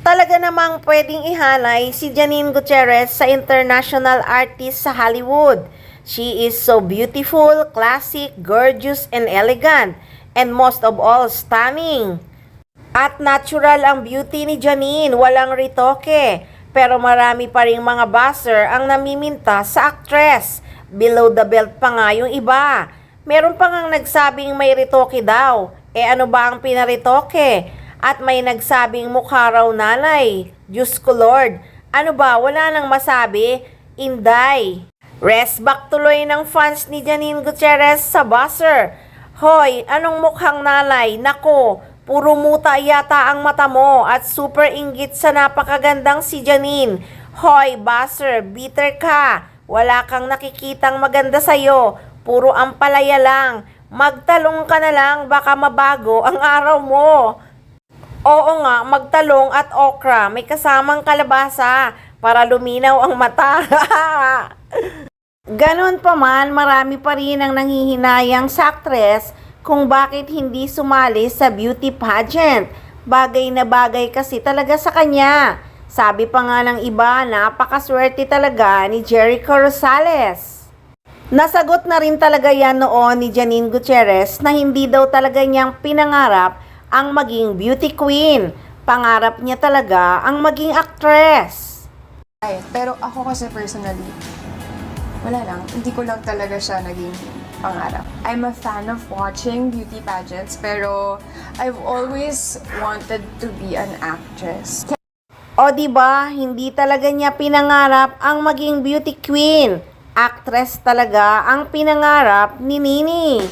Talaga namang pwedeng ihalay si Janine Gutierrez sa international artist sa Hollywood. She is so beautiful, classic, gorgeous, and elegant, and most of all, stunning. At natural ang beauty ni Janine, walang retoke. Pero marami pa ring mga buzzer ang namiminta sa actress. Below the belt pa nga yung iba. Meron pa ngang nagsabing may retoke daw. Ano ba ang pinaretoke? At may nagsabing mukha raw nanay. Diyos ko Lord, ano ba, wala nang masabi? Inday. Rest back tuloy ng fans ni Janine Gutierrez sa buzzer. Hoy, anong mukhang nanay? Nako, puro muta yata ang mata mo at super inggit sa napakagandang si Janine. Hoy, buzzer, bitter ka. Wala kang nakikitang maganda sa'yo. Puro ampalaya lang. Magtalong ka na lang, baka mabago ang araw mo. Oo nga, magtalong at okra, may kasamang kalabasa para luminaw ang mata. Ganon pa man, marami pa rin ang nanghihinayang sa actress kung bakit hindi sumali sa beauty pageant. Bagay na bagay kasi talaga sa kanya. Sabi pa nga ng iba, napakaswerte talaga ni Jericho Rosales. Nasagot na rin talaga yan noon ni Janine Gutierrez na hindi daw talaga niyang pinangarap ang maging beauty queen. Pangarap niya talaga ang maging actress. Pero ako kasi personally, wala lang. Hindi ko lang talaga siya naging pangarap. I'm a fan of watching beauty pageants, pero I've always wanted to be an actress. O diba, hindi talaga niya pinangarap ang maging beauty queen. Actress talaga ang pinangarap ni Nini.